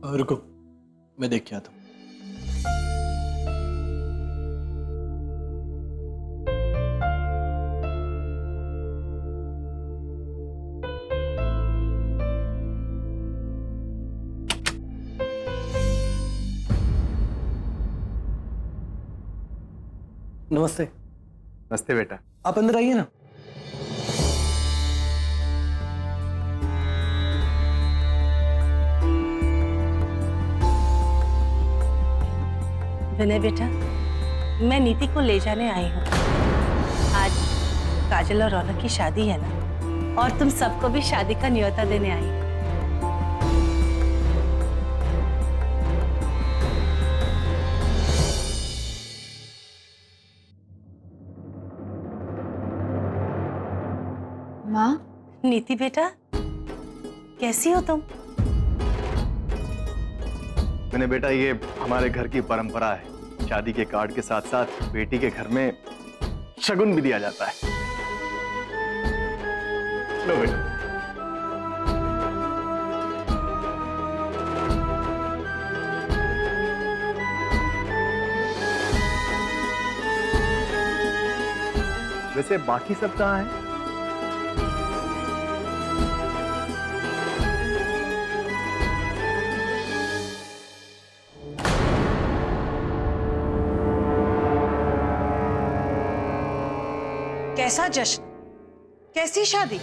रुको, मैं देख के आता हूँ। नमस्ते। नमस्ते बेटा। आप अंदर आइए ना। विनय बेटा, मैं नीति को ले जाने आई हूँ। आज काजल और रौनक की शादी है ना, और तुम सबको भी शादी का न्योता देने आई हूँ। माँ। नीति बेटा, कैसी हो तुम? मैंने बेटा, ये हमारे घर की परंपरा है। शादी के कार्ड के साथ साथ बेटी के घर में शगुन भी दिया जाता है। लो बेटा। वैसे बाकी सब कहाँ हैं? कैसा जश्न, कैसी शादी,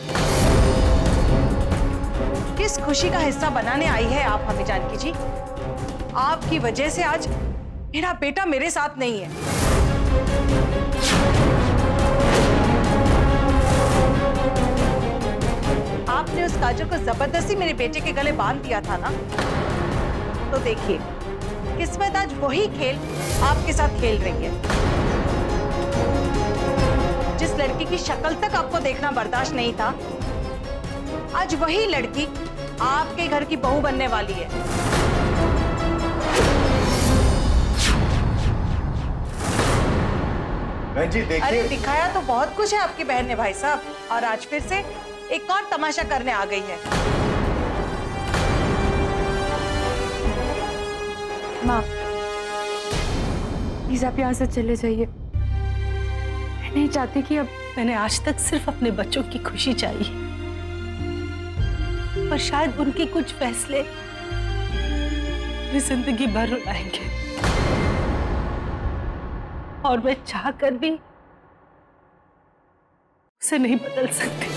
किस खुशी का हिस्सा बनाने आई है आप हमें जानकी जी? आपकी वजह से आज मेरा बेटा मेरे साथ नहीं है। आपने उस काजल को जबरदस्ती मेरे बेटे के गले बांध दिया था ना, तो देखिए किस्मत आज वही खेल आपके साथ खेल रही है। जिस लड़की की शक्ल तक आपको देखना बर्दाश्त नहीं था, आज वही लड़की आपके घर की बहू बनने वाली है। बहन जी देखिए। अरे दिखाया तो बहुत कुछ है आपकी बहन ने भाई साहब, और आज फिर से एक और तमाशा करने आ गई है। माँ, प्लीज आप यहाँ से चले जाइए। मैं नहीं चाहती कि अब। मैंने आज तक सिर्फ अपने बच्चों की खुशी चाहिए, पर शायद उनके कुछ फैसले मेरी जिंदगी भर रुलाएंगे, और मैं चाहकर भी उसे नहीं बदल सकती।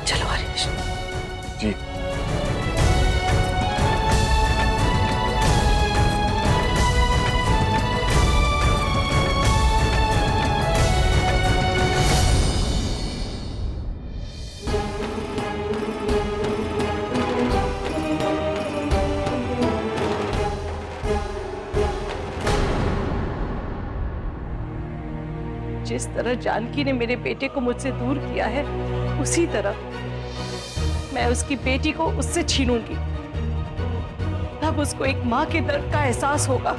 चलो हरीश जी। जिस तरह जानकी ने मेरे बेटे को मुझसे दूर किया है, उसी तरह मैं उसकी बेटी को उससे छीनूंगी। तब उसको एक मां के दर्द का एहसास होगा।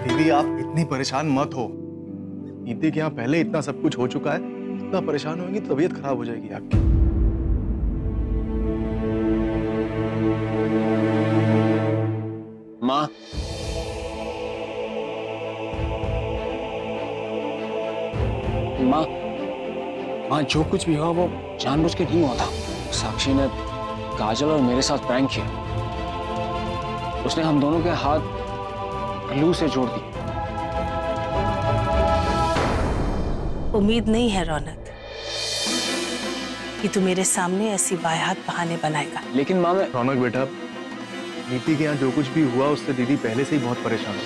दीदी आप इतनी परेशान मत हो। नीति के यहाँ पहले इतना सब कुछ हो चुका है, इतना परेशान होंगी तो तबीयत खराब हो जाएगी आपकी। माँ, माँ जो कुछ भी हुआ वो जानबूझ के नहीं हुआ था। साक्षी ने काजल और मेरे साथ प्रैंक किया। उसने हम दोनों के हाथ लू से जोड़ दी। उम्मीद नहीं है रौनक कि तू मेरे सामने ऐसी वाहियात बहाने बनाएगा। लेकिन माँ मैं। रौनक बेटा, नीति के यहाँ जो कुछ भी हुआ उससे दीदी पहले से ही बहुत परेशान है।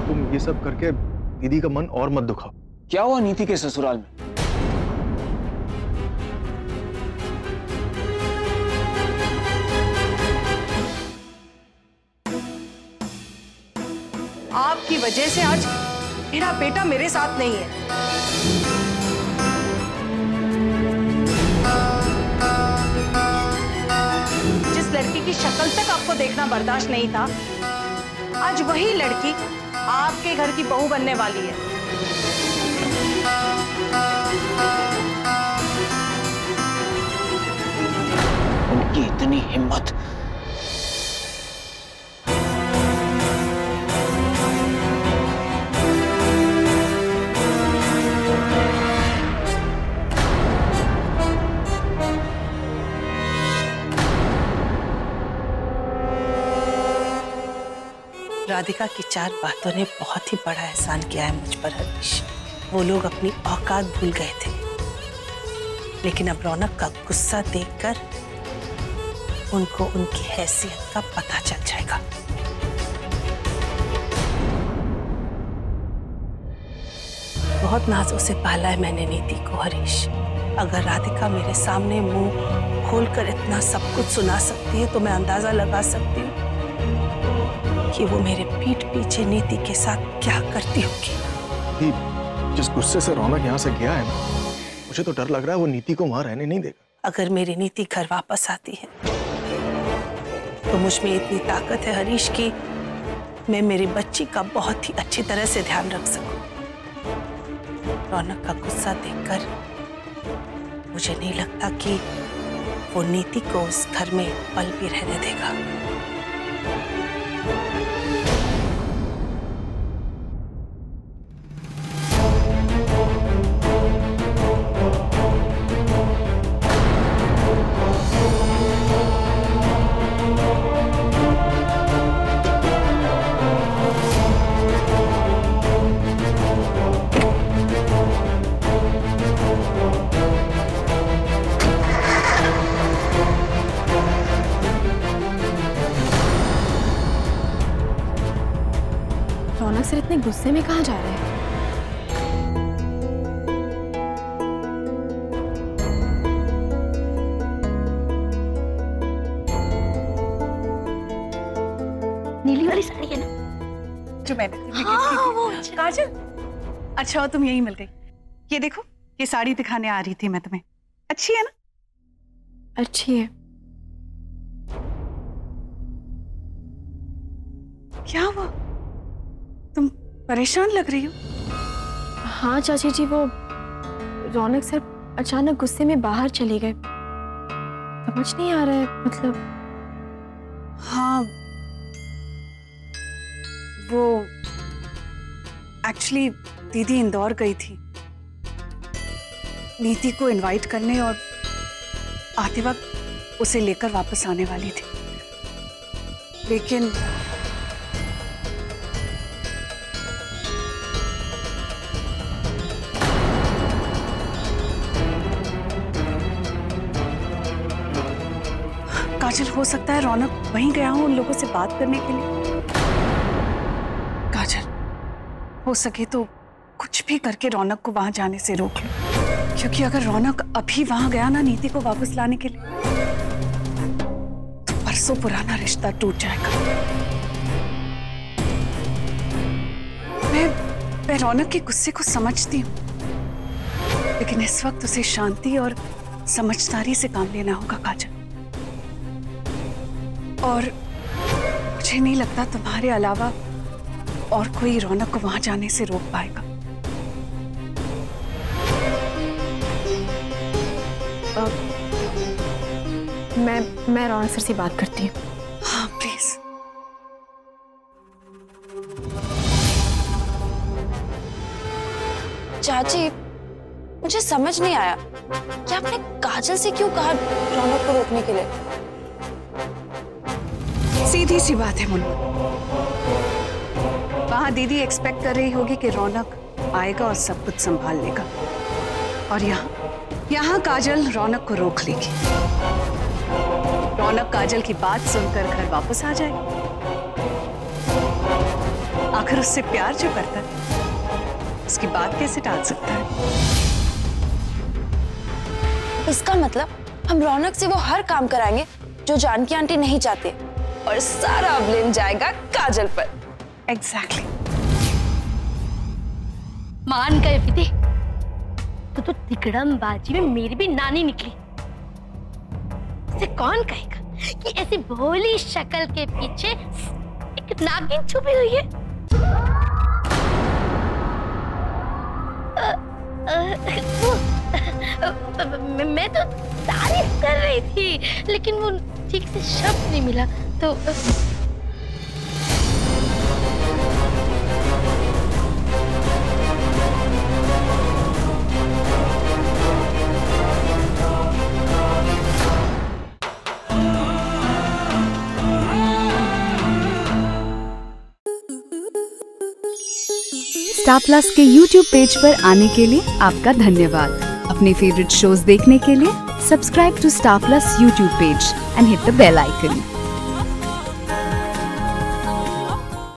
तुम ये सब करके दीदी का मन और मत दुखाओ। क्या हुआ नीति के ससुराल में? आपकी वजह से आज मेरा बेटा मेरे साथ नहीं है। जिस लड़की की शक्ल तक आपको देखना बर्दाश्त नहीं था, आज वही लड़की आपके घर की बहू बनने वाली है। उनकी इतनी हिम्मत। राधिका की 4 बातों ने बहुत ही बड़ा एहसान किया है मुझ पर हरीश। वो लोग अपनी औकात भूल गए थे, लेकिन अब रौनक का गुस्सा देखकर उनको उनकी हैसियत का पता चल जाएगा। बहुत नाजों से पाला है मैंने नीति को हरीश। अगर राधिका मेरे सामने मुंह खोलकर इतना सब कुछ सुना सकती है तो मैं अंदाजा लगा सकती हूँ कि वो मेरे पीठ पीछे नीति के साथ क्या करती होगी। जिस गुस्से से रौनक यहाँ से गया है ना, मुझे तो डर लग रहा है वो नीति को वहां रहने नहीं देगा। अगर मेरी नीति घर वापस आती है तो मुझ में इतनी ताकत है हरीश कि मैं मेरी बच्ची का बहुत ही अच्छी तरह से ध्यान रख सकूं। रौनक का गुस्सा देखकर मुझे नहीं लगता कि वो नीति को उस घर में पल भी रहने देगा। रौनक सर इतने गुस्से में कहाँ जा रहे हैं? नीली वाली साड़ी है ना जो मैंने तुम्हें गिफ्ट की थी। वो काजल, अच्छा हो तुम यही मिल गई। ये देखो, ये साड़ी दिखाने आ रही थी मैं तुम्हें। अच्छी है ना? अच्छी है। क्या हुआ? तुम परेशान लग रही हो। हाँ चाची जी, वो रौनक सर अचानक गुस्से में बाहर चले गए। समझ नहीं आ रहा है, मतलब। हाँ, वो एक्चुअली दीदी इंदौर गई थी नीति को इनवाइट करने, और आते वक्त उसे लेकर वापस आने वाली थी, लेकिन काजल, हो सकता है रौनक वहीं गया हो उन लोगों से बात करने के लिए। काजल, हो सके तो कुछ भी करके रौनक को वहां जाने से रोक लो, क्योंकि अगर रौनक अभी वहां गया ना नीति को वापस लाने के लिए, तो परसों पुराना रिश्ता टूट जाएगा। मैं रौनक के गुस्से को समझती हूँ, लेकिन इस वक्त उसे शांति और समझदारी से काम लेना होगा काजल। और मुझे नहीं लगता तुम्हारे अलावा और कोई रौनक को वहां जाने से रोक पाएगा। मैं रौनक सर से बात करती हूँ। हाँ प्लीज। चाची, मुझे समझ नहीं आया कि आपने काजल से क्यों कहा रौनक को रोकने के लिए। सीधी सी बात है मुन्ना, वहां दीदी एक्सपेक्ट कर रही होगी कि रौनक आएगा और सब कुछ संभाल लेगा, और यहाँ काजल रौनक को रोक लेगी। रौनक काजल की बात सुनकर घर वापस आ जाएगी। आखिर उससे प्यार जो करता है, उसकी बात कैसे टाल सकता है? इसका मतलब हम रौनक से वो हर काम कराएंगे जो जानकी आंटी नहीं चाहते, और सारा ब्लेम जाएगा काजल पर। एग्जैक्टली। मान गए विदे। तो तिकड़म बाजी में मेरी भी नानी निकली। इसे कौन कहेगा कि ऐसी भोली शक्ल के पीछे एक नागिन छुपी हुई है। मैं तो तारीफ कर रही थी, लेकिन वो ठीक से शब्द नहीं मिला तो स्टार प्लस के YouTube पेज पर आने के लिए आपका धन्यवाद। अपने फेवरेट शोज देखने के लिए subscribe to Star Plus YouTube page and hit the bell icon.